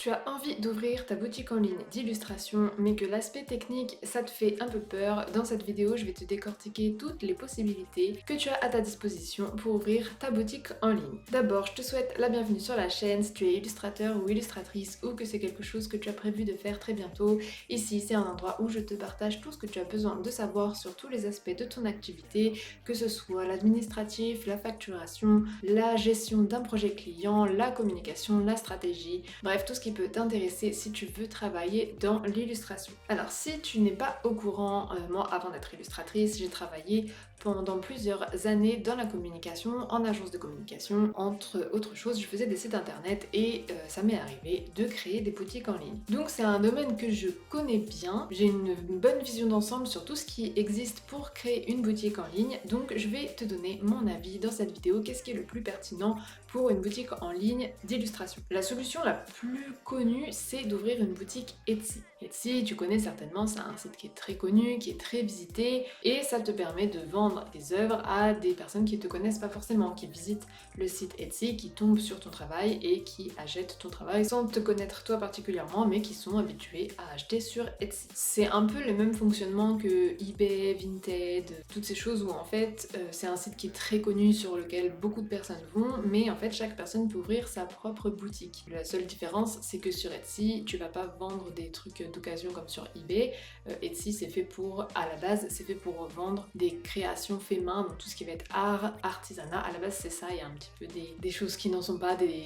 tu as envie d'ouvrir ta boutique en ligne d'illustration, mais que l'aspect technique, ça te fait un peu peur, dans cette vidéo, je vais te décortiquer toutes les possibilités que tu as à ta disposition pour ouvrir ta boutique en ligne. D'abord, je te souhaite la bienvenue sur la chaîne. Si tu es illustrateur ou illustratrice ou que c'est quelque chose que tu as prévu de faire très bientôt, ici, c'est un endroit où je te partage tout ce que tu as besoin de savoir sur tous les aspects de ton activité, que ce soit l'administratif, la facturation, la gestion d'un projet client, la communication, la stratégie, bref, tout ce qui peut t'intéresser si tu veux travailler dans l'illustration. Alors si tu n'es pas au courant, moi avant d'être illustratrice, j'ai travaillé pendant plusieurs années dans la communication, en agence de communication, entre autres choses, je faisais des sites internet et ça m'est arrivé de créer des boutiques en ligne. Donc c'est un domaine que je connais bien, j'ai une bonne vision d'ensemble sur tout ce qui existe pour créer une boutique en ligne, donc je vais te donner mon avis dans cette vidéo, qu'est-ce qui est le plus pertinent pour une boutique en ligne d'illustration. La solution la plus connue, c'est d'ouvrir une boutique Etsy. Etsy, tu connais certainement, c'est un site qui est très connu, qui est très visité, et ça te permet de vendre des œuvres à des personnes qui te connaissent pas forcément, qui visitent le site Etsy, qui tombent sur ton travail et qui achètent ton travail sans te connaître toi particulièrement, mais qui sont habitués à acheter sur Etsy. C'est un peu le même fonctionnement que eBay, Vinted, toutes ces choses où en fait c'est un site qui est très connu sur lequel beaucoup de personnes vont, mais en fait chaque personne peut ouvrir sa propre boutique. La seule différence, c'est que sur Etsy, tu vas pas vendre des trucs d'occasion comme sur eBay. Etsy, c'est fait pour, à la base, c'est fait pour vendre des créations fait main, donc tout ce qui va être art, artisanat. À la base, c'est ça, il y a un petit peu des choses qui n'en sont pas, des,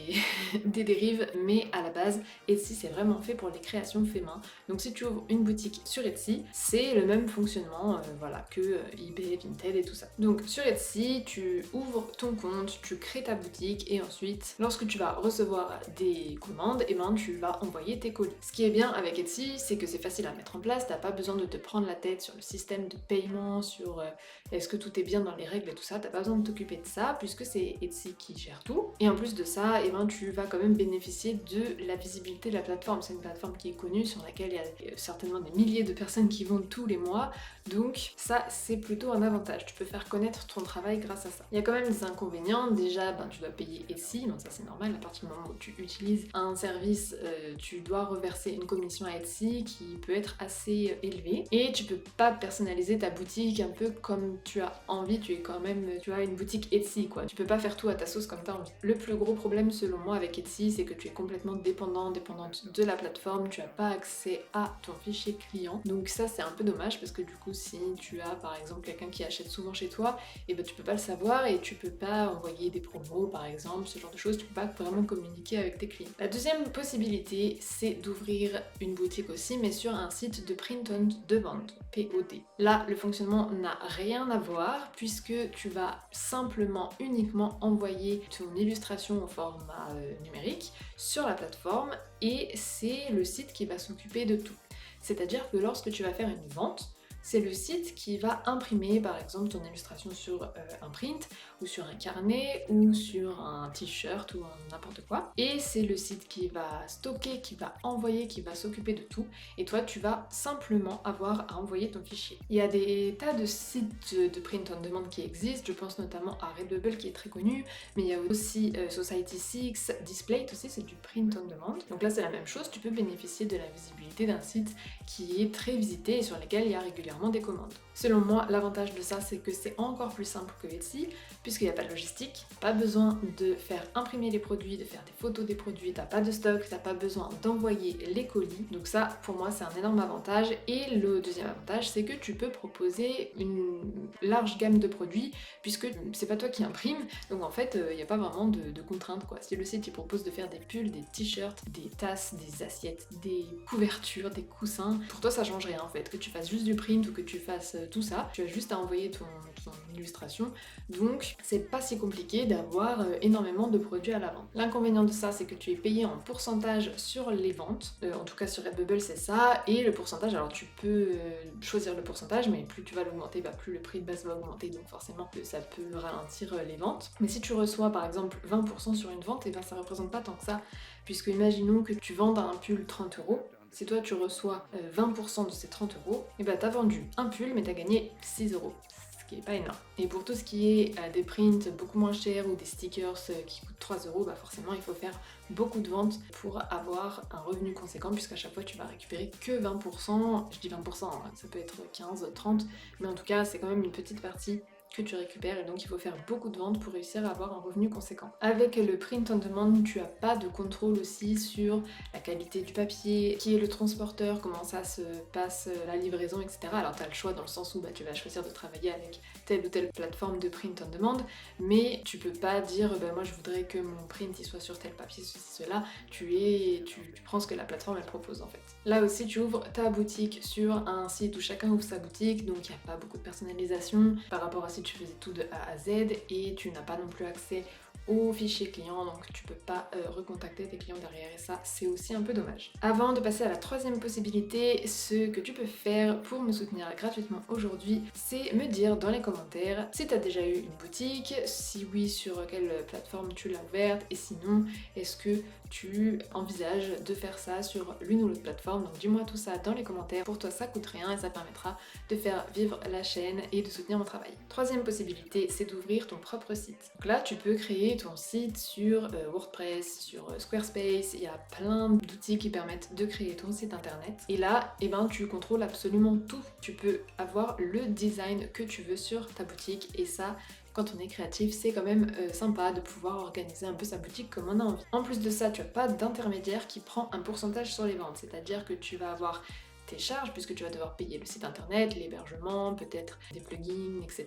des dérives, mais à la base, Etsy, c'est vraiment fait pour les créations fait main. Donc si tu ouvres une boutique sur Etsy, c'est le même fonctionnement voilà, que eBay, Vinted et tout ça. Donc sur Etsy, tu ouvres ton compte, tu crées ta boutique et ensuite, lorsque tu vas recevoir des commandes, et ben tu vas envoyer tes colis. Ce qui est bien avec Etsy, c'est que c'est facile à mettre en place, t'as pas besoin de te prendre la tête sur le système de paiement, sur est-ce que tout est bien dans les règles et tout ça, t'as pas besoin de t'occuper de ça puisque c'est Etsy qui gère tout. Et en plus de ça, et ben tu vas quand même bénéficier de la visibilité de la plateforme. C'est une plateforme qui est connue, sur laquelle il y a certainement des milliers de personnes qui vont tous les mois, donc ça c'est plutôt un avantage, tu peux faire connaître ton travail grâce à ça. Il y a quand même des inconvénients, déjà ben, tu dois payer Etsy, donc ça c'est normal, à partir du moment où tu utilises un service, tu dois reverser une commission à Etsy qui peut être assez élevée, et tu peux pas personnaliser ta boutique un peu comme tu as envie, tu es quand même, tu as une boutique Etsy quoi, tu peux pas faire tout à ta sauce comme t'as envie. Le plus gros problème selon moi avec Etsy, c'est que tu es complètement dépendante de la plateforme, tu as pas accès à ton fichier client, donc ça c'est un peu dommage parce que du coup si tu as par exemple quelqu'un qui achète souvent chez toi, et ben tu peux pas le savoir et tu peux pas envoyer des promos par exemple, ce genre de choses, tu peux pas vraiment communiquer avec tes clients. La deuxième possibilité, c'est d'ouvrir une boutique aussi, mais sur un site de print on demand, POD. Là, le fonctionnement n'a rien à voir puisque tu vas simplement, uniquement envoyer ton illustration au format numérique sur la plateforme et c'est le site qui va s'occuper de tout. C'est-à-dire que lorsque tu vas faire une vente, c'est le site qui va imprimer par exemple ton illustration sur un print ou sur un carnet ou sur un t-shirt ou n'importe quoi, et c'est le site qui va stocker, qui va envoyer, qui va s'occuper de tout, et toi tu vas simplement avoir à envoyer ton fichier. Il y a des tas de sites de print on demand qui existent, je pense notamment à Redbubble qui est très connu, mais il y a aussi Society6, Displate aussi, c'est du print on demand, donc là c'est la même chose, tu peux bénéficier de la visibilité d'un site qui est très visité et sur lequel il y a régulièrement des commandes. Selon moi, l'avantage de ça, c'est que c'est encore plus simple que Etsy, puisqu'il n'y a pas de logistique, pas besoin de faire imprimer les produits, de faire des photos des produits, t'as pas de stock, t'as pas besoin d'envoyer les colis, donc ça, pour moi, c'est un énorme avantage. Et le deuxième avantage, c'est que tu peux proposer une large gamme de produits, puisque c'est pas toi qui imprime, donc en fait, il n'y a pas vraiment de contraintes, quoi. Si le site, il propose de faire des pulls, des t-shirts, des tasses, des assiettes, des couvertures, des coussins, pour toi, ça change rien, en fait, que tu fasses juste du print ou que tu fasses tout ça, tu as juste à envoyer ton illustration, donc c'est pas si compliqué d'avoir énormément de produits à la vente. L'inconvénient de ça, c'est que tu es payé en pourcentage sur les ventes, en tout cas sur Redbubble c'est ça, et le pourcentage, alors tu peux choisir le pourcentage, mais plus tu vas l'augmenter, bah, plus le prix de base va augmenter, donc forcément ça peut ralentir les ventes. Mais si tu reçois par exemple 20% sur une vente, et ben ça représente pas tant que ça, puisque imaginons que tu vendes un pull 30€, si toi tu reçois 20% de ces 30€, et bah t'as vendu un pull mais t'as gagné 6€. qui est pas énorme. Et pour tout ce qui est des prints beaucoup moins chers ou des stickers qui coûtent 3 €, bah forcément il faut faire beaucoup de ventes pour avoir un revenu conséquent, puisqu'à chaque fois tu vas récupérer que 20%, je dis 20%, hein, ça peut être 15, 30, mais en tout cas c'est quand même une petite partie que tu récupères et donc il faut faire beaucoup de ventes pour réussir à avoir un revenu conséquent. Avec le print on demand, tu as pas de contrôle aussi sur la qualité du papier, qui est le transporteur, comment ça se passe, la livraison, etc. Alors tu as le choix dans le sens où bah, tu vas choisir de travailler avec telle ou telle plateforme de print on demand, mais tu peux pas dire bah, moi je voudrais que mon print il soit sur tel papier, ceci, cela. Tu prends ce que la plateforme elle propose en fait. Là aussi tu ouvres ta boutique sur un site où chacun ouvre sa boutique, donc il n'y a pas beaucoup de personnalisation par rapport à si tu faisais tout de A à Z, et tu n'as pas non plus accès aux fichiers clients, donc tu peux pas recontacter tes clients derrière, et ça c'est aussi un peu dommage. Avant de passer à la troisième possibilité, ce que tu peux faire pour me soutenir gratuitement aujourd'hui, c'est me dire dans les commentaires si tu as déjà eu une boutique, si oui sur quelle plateforme tu l'as ouverte, et sinon est-ce que tu envisages de faire ça sur l'une ou l'autre plateforme. Donc dis-moi tout ça dans les commentaires, pour toi ça coûte rien et ça permettra de faire vivre la chaîne et de soutenir mon travail. Troisième possibilité, c'est d'ouvrir ton propre site. Donc là tu peux créer ton site sur WordPress, sur Squarespace, il y a plein d'outils qui permettent de créer ton site internet. Et là, eh ben, tu contrôles absolument tout. Tu peux avoir le design que tu veux sur ta boutique, et ça, quand on est créatif, c'est quand même sympa de pouvoir organiser un peu sa boutique comme on a envie. En plus de ça, tu n'as pas d'intermédiaire qui prend un pourcentage sur les ventes, c'est-à-dire que tu vas avoir tes charges puisque tu vas devoir payer le site internet, l'hébergement, peut-être des plugins, etc.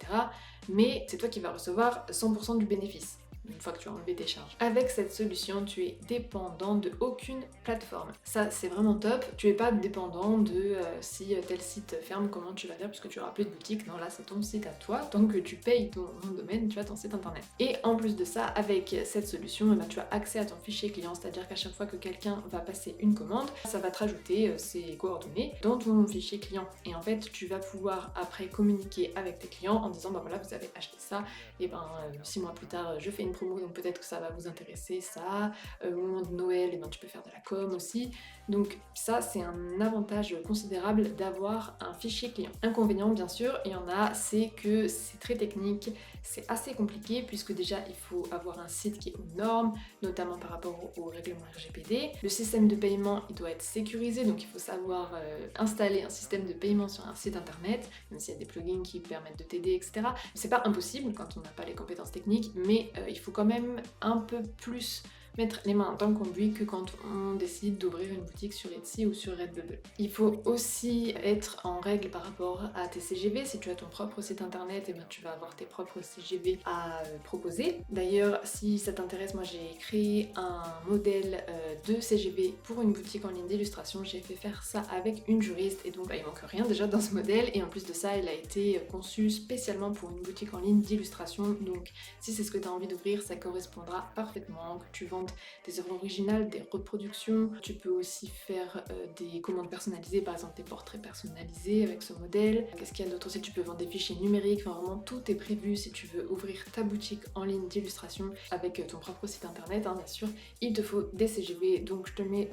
Mais c'est toi qui vas recevoir 100% du bénéfice une fois que tu as enlevé tes charges. Avec cette solution, tu es dépendant de aucune plateforme. Ça, c'est vraiment top. Tu es pas dépendant de si tel site ferme, comment tu vas faire puisque tu auras plus de boutique. Non, là, c'est ton site à toi. Tant que tu payes ton nom de domaine, tu as ton site internet. Et en plus de ça, avec cette solution, eh ben, tu as accès à ton fichier client, c'est-à-dire qu'à chaque fois que quelqu'un va passer une commande, ça va te rajouter ses coordonnées dans ton fichier client. Et en fait, tu vas pouvoir après communiquer avec tes clients en disant, bah voilà, vous avez acheté ça, et ben 6 mois plus tard, je fais une promo, donc peut-être que ça va vous intéresser, ça. Au moment de Noël, et ben, tu peux faire de la com aussi. Donc ça, c'est un avantage considérable d'avoir un fichier client. Inconvénient, bien sûr, il y en a, c'est que c'est très technique, c'est assez compliqué, puisque déjà, il faut avoir un site qui est aux normes, notamment par rapport au règlement RGPD. Le système de paiement, il doit être sécurisé, donc il faut savoir installer un système de paiement sur un site internet, même s'il y a des plugins qui permettent de t'aider, etc. C'est pas impossible quand on n'a pas les compétences techniques, mais il faut quand même un peu plus mettre les mains dans le cambouis que quand on décide d'ouvrir une boutique sur Etsy ou sur Redbubble. Il faut aussi être en règle par rapport à tes CGV. Si tu as ton propre site internet, et ben tu vas avoir tes propres CGV à proposer. D'ailleurs, si ça t'intéresse, moi j'ai créé un modèle de CGV pour une boutique en ligne d'illustration. J'ai fait faire ça avec une juriste, et donc bah, il manque rien déjà dans ce modèle, et en plus de ça, il a été conçu spécialement pour une boutique en ligne d'illustration. Donc si c'est ce que tu as envie d'ouvrir, ça correspondra parfaitement, que tu vendes des œuvres originales, des reproductions. Tu peux aussi faire des commandes personnalisées, par exemple des portraits personnalisés avec ce modèle. Qu'est-ce qu'il y a d'autre aussi? Tu peux vendre des fichiers numériques, enfin vraiment tout est prévu si tu veux ouvrir ta boutique en ligne d'illustration avec ton propre site internet, hein, bien sûr. Il te faut des CGV, donc je te mets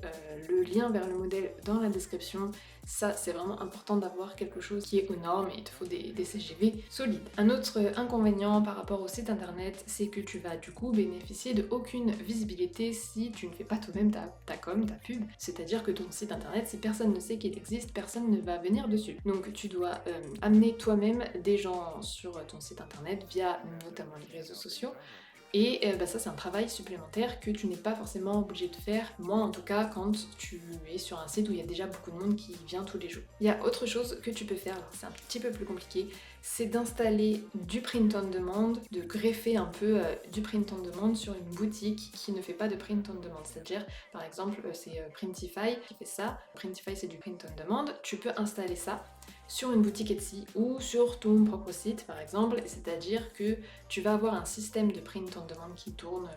le lien vers le modèle dans la description. Ça, c'est vraiment important d'avoir quelque chose qui est aux normes, et il te faut des CGV solides. Un autre inconvénient par rapport au site internet, c'est que tu vas du coup bénéficier de aucune visibilité si tu ne fais pas toi-même ta com, ta pub. C'est-à-dire que ton site internet, si personne ne sait qu'il existe, personne ne va venir dessus. Donc tu dois amener toi-même des gens sur ton site internet via notamment les réseaux sociaux. Et bah ça, c'est un travail supplémentaire que tu n'es pas forcément obligé de faire, moi en tout cas quand tu es sur un site où il y a déjà beaucoup de monde qui vient tous les jours. Il y a autre chose que tu peux faire, alors c'est un petit peu plus compliqué, c'est d'installer du print on demand, de greffer un peu du print on demand sur une boutique qui ne fait pas de print on demand. C'est-à-dire, par exemple, c'est Printify qui fait ça. Printify, c'est du print on demand. Tu peux installer ça sur une boutique Etsy ou sur ton propre site par exemple, c'est-à-dire que tu vas avoir un système de print on demand qui tourne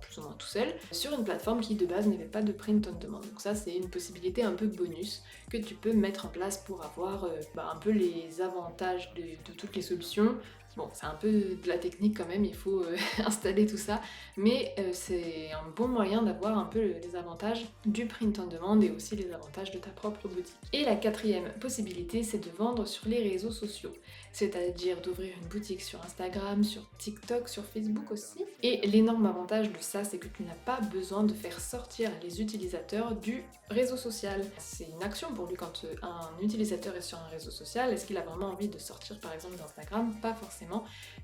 plus ou moins tout seul sur une plateforme qui de base n'avait pas de print on demand. Donc ça, c'est une possibilité un peu bonus que tu peux mettre en place pour avoir un peu les avantages de toutes les solutions Bon, c'est un peu de la technique quand même, il faut installer tout ça, mais c'est un bon moyen d'avoir un peu les avantages du print on demand et aussi les avantages de ta propre boutique. Et la quatrième possibilité, c'est de vendre sur les réseaux sociaux, c'est-à-dire d'ouvrir une boutique sur Instagram, sur TikTok, sur Facebook aussi. Et l'énorme avantage de ça, c'est que tu n'as pas besoin de faire sortir les utilisateurs du réseau social. C'est une action pour lui quand un utilisateur est sur un réseau social. Est-ce qu'il a vraiment envie de sortir par exemple d'Instagram? Pas forcément.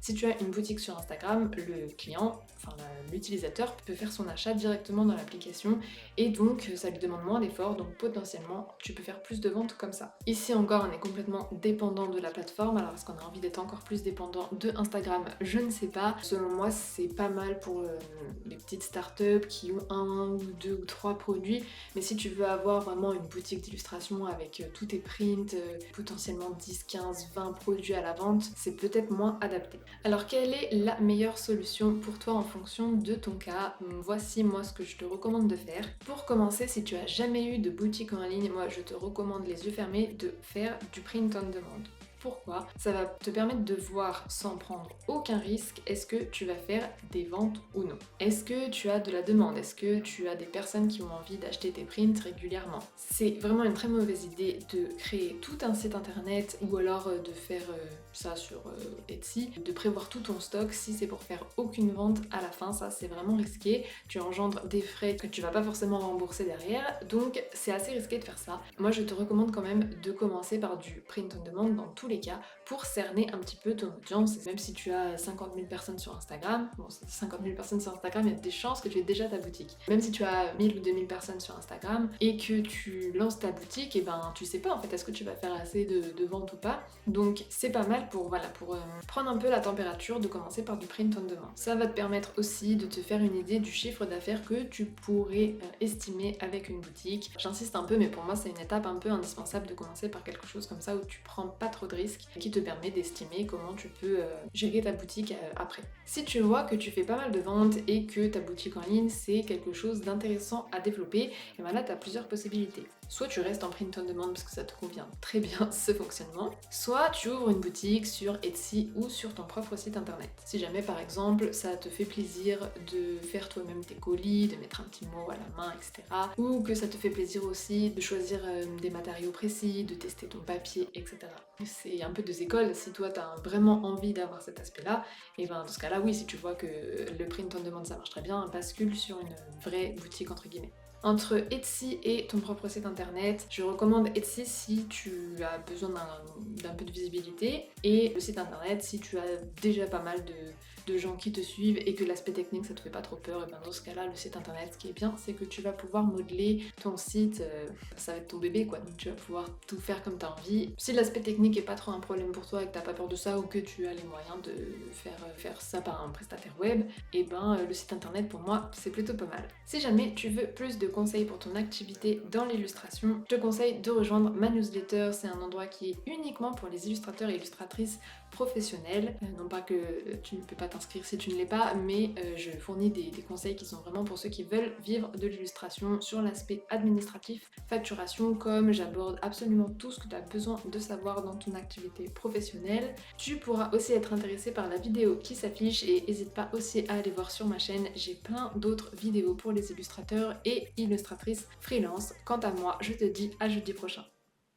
Si tu as une boutique sur Instagram, le client, enfin l'utilisateur peut faire son achat directement dans l'application et donc ça lui demande moins d'efforts, donc potentiellement tu peux faire plus de ventes comme ça. Ici encore, on est complètement dépendant de la plateforme. Alors est-ce qu'on a envie d'être encore plus dépendant de Instagram? Je ne sais pas. Selon moi, c'est pas mal pour les petites startups qui ont un ou deux ou trois produits, mais si tu veux avoir vraiment une boutique d'illustration avec tous tes prints, potentiellement 10, 15, 20 produits à la vente, c'est peut-être moins adapté. Alors quelle est la meilleure solution pour toi en fonction de ton cas? Voici moi ce que je te recommande de faire. Pour commencer, si tu as jamais eu de boutique en ligne, moi je te recommande les yeux fermés de faire du print on demand. Pourquoi? Ça va te permettre de voir sans prendre aucun risque, est-ce que tu vas faire des ventes ou non. Est-ce que tu as de la demande? Est-ce que tu as des personnes qui ont envie d'acheter tes prints régulièrement? C'est vraiment une très mauvaise idée de créer tout un site internet ou alors de faire ça sur Etsy, de prévoir tout ton stock si c'est pour faire aucune vente à la fin. Ça c'est vraiment risqué, tu engendres des frais que tu vas pas forcément rembourser derrière, donc c'est assez risqué de faire ça. Moi je te recommande quand même de commencer par du print on demand dans tous les cas pour cerner un petit peu ton audience. Même si tu as 50 000 personnes sur Instagram, bon 50 000 personnes sur Instagram, il y a des chances que tu aies déjà ta boutique. Même si tu as 1000 ou 2000 personnes sur Instagram et que tu lances ta boutique, et ben tu sais pas en fait est-ce que tu vas faire assez de ventes ou pas. Donc c'est pas mal pour prendre un peu la température, de commencer par du print on demand. Ça va te permettre aussi de te faire une idée du chiffre d'affaires que tu pourrais estimer avec une boutique. J'insiste un peu, mais pour moi c'est une étape un peu indispensable de commencer par quelque chose comme ça où tu prends pas trop de risques, qui te permet d'estimer comment tu peux gérer ta boutique après. Si tu vois que tu fais pas mal de ventes et que ta boutique en ligne c'est quelque chose d'intéressant à développer, et ben là tu as plusieurs possibilités. Soit tu restes en print on demand parce que ça te convient très bien ce fonctionnement, soit tu ouvres une boutique sur Etsy ou sur ton propre site internet. Si jamais par exemple ça te fait plaisir de faire toi-même tes colis, de mettre un petit mot à la main, etc. Ou que ça te fait plaisir aussi de choisir des matériaux précis, de tester ton papier, etc. C'est un peu deux écoles. Si toi t'as vraiment envie d'avoir cet aspect-là, et ben dans ce cas-là oui, si tu vois que le print on demand ça marche très bien, bascule sur une vraie boutique entre guillemets. Entre Etsy et ton propre site internet, je recommande Etsy si tu as besoin d'un peu de visibilité et le site internet si tu as déjà pas mal de gens qui te suivent et que l'aspect technique ça te fait pas trop peur. Et bien dans ce cas là, le site internet, ce qui est bien, c'est que tu vas pouvoir modeler ton site, ça va être ton bébé quoi, donc tu vas pouvoir tout faire comme tu as envie. Si l'aspect technique est pas trop un problème pour toi et que t'as pas peur de ça ou que tu as les moyens de faire ça par un prestataire web, et ben le site internet pour moi c'est plutôt pas mal. Si jamais tu veux plus de conseils pour ton activité dans l'illustration, je te conseille de rejoindre ma newsletter. C'est un endroit qui est uniquement pour les illustrateurs et illustratrices professionnels. Non pas que tu ne peux pas t'inscrire si tu ne l'es pas, mais je fournis des conseils qui sont vraiment pour ceux qui veulent vivre de l'illustration sur l'aspect administratif, facturation, j'aborde absolument tout ce que tu as besoin de savoir dans ton activité professionnelle. Tu pourras aussi être intéressé par la vidéo qui s'affiche et n'hésite pas aussi à aller voir sur ma chaîne, j'ai plein d'autres vidéos pour les illustrateurs et illustratrices freelance. Quant à moi, je te dis à jeudi prochain.